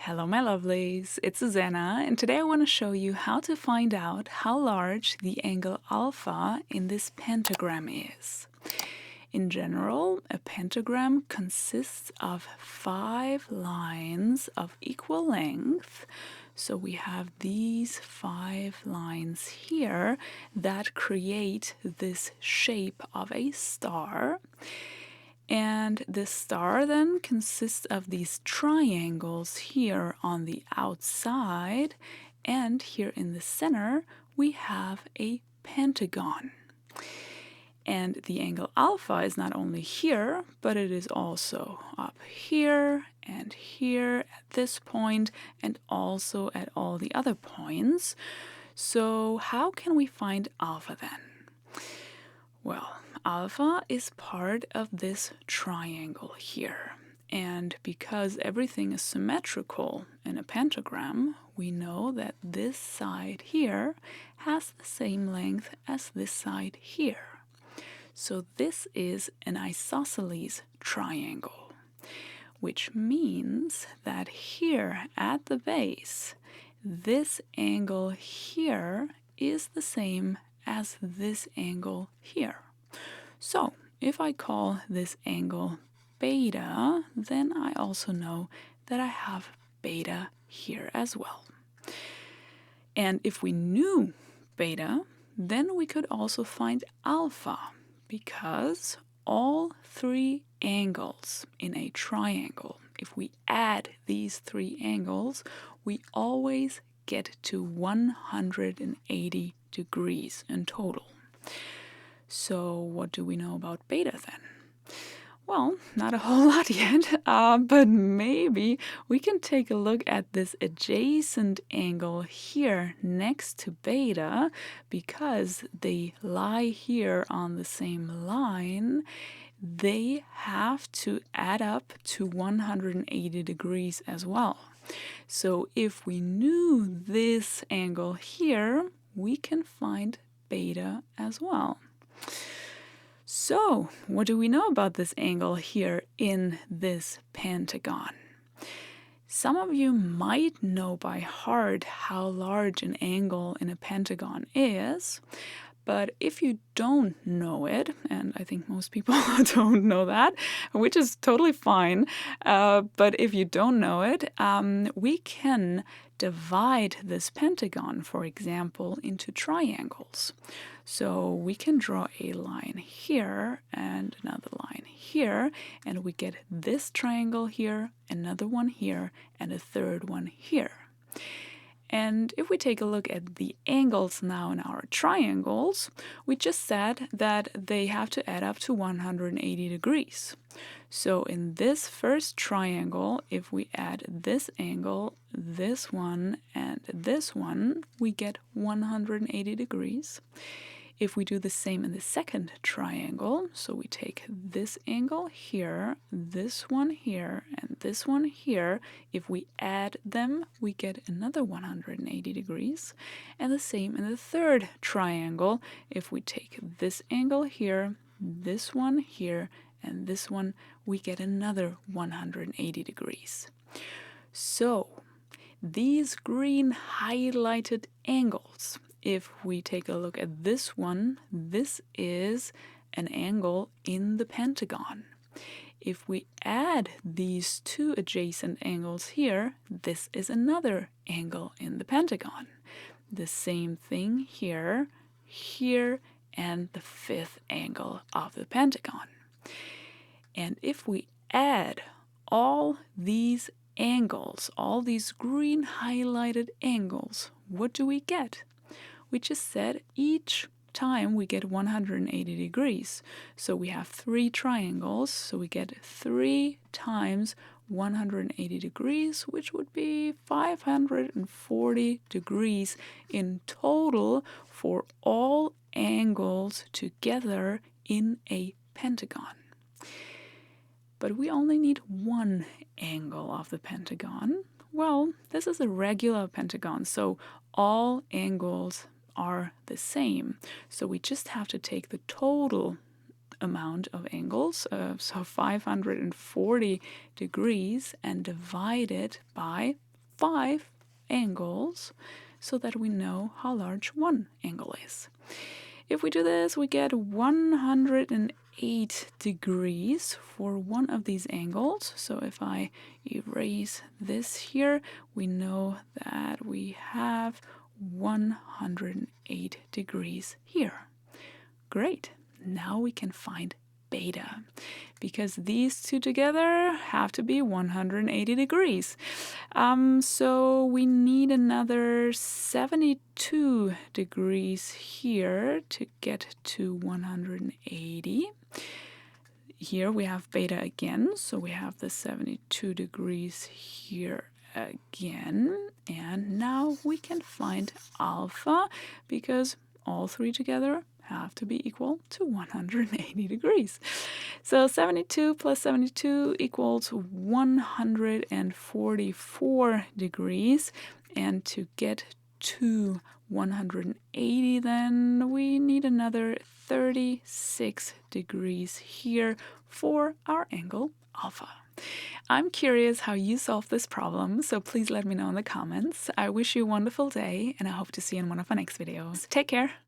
Hello, my lovelies. It's Susanna, and today I want to show you how to find out how large the angle alpha in this pentagram is. In general, a pentagram consists of 5 lines of equal length. So we have these 5 lines here that create this shape of a star. And the star then consists of these triangles here on the outside, and here in the center we have a pentagon. And the angle alpha is not only here, but it is also up here and here at this point, and also at all the other points. So how can we find alpha then? Well, alpha is part of this triangle here. And because everything is symmetrical in a pentagram, we know that this side here has the same length as this side here. So this is an isosceles triangle, which means that here at the base, this angle here is the same as this angle here. So if I call this angle beta, then I also know that I have beta here as well. And if we knew beta, then we could also find alpha, because all 3 angles in a triangle, if we add these 3 angles, we always get to 180 degrees in total. So what do we know about beta then? Well, not a whole lot yet, but maybe we can take a look at this adjacent angle here next to beta, because they lie here on the same line. They have to add up to 180 degrees as well. So if we knew this angle here, we can find beta as well. So, what do we know about this angle here in this pentagon? Some of you might know by heart how large an angle in a pentagon is, but if you don't know it, and I think most people don't know that, which is totally fine, but if you don't know it, we can divide this pentagon, for example, into triangles. So we can draw a line here and another line here, and we get this triangle here, another one here, and a third one here. And if we take a look at the angles now in our triangles, we just said that they have to add up to 180 degrees. So in this first triangle, if we add this angle, this one, and this one, we get 180 degrees. If we do the same in the second triangle, so we take this angle here, this one here, and this one here, if we add them, we get another 180 degrees. And the same in the third triangle, if we take this angle here, this one here, and this one, we get another 180 degrees. So these green highlighted angles, if we take a look at this one, this is an angle in the pentagon. If we add these 2 adjacent angles here, this is another angle in the pentagon. The same thing here, here, and the 5th angle of the pentagon. And if we add all these angles, all these green highlighted angles, what do we get? We just said each time we get 180 degrees. So we have 3 triangles, so we get 3 times 180 degrees, which would be 540 degrees in total for all angles together in a pentagon. But we only need one angle of the pentagon. Well, this is a regular pentagon, so all angles are the same. So we just have to take the total amount of angles, so 540 degrees, and divide it by 5 angles so that we know how large one angle is. If we do this, we get 108 degrees for one of these angles. So if I erase this here, we know that we have 108 degrees here. Great. Now we can find beta, because these two together have to be 180 degrees. So we need another 72 degrees here to get to 180. Here we have beta again, so we have the 72 degrees here again. And now we can find alpha, because all three together have to be equal to 180 degrees. So 72 plus 72 equals 144 degrees. And to get to 180, then we need another 36 degrees here for our angle alpha. I'm curious how you solve this problem, so please let me know in the comments. I wish you a wonderful day, and I hope to see you in one of my next videos. Take care!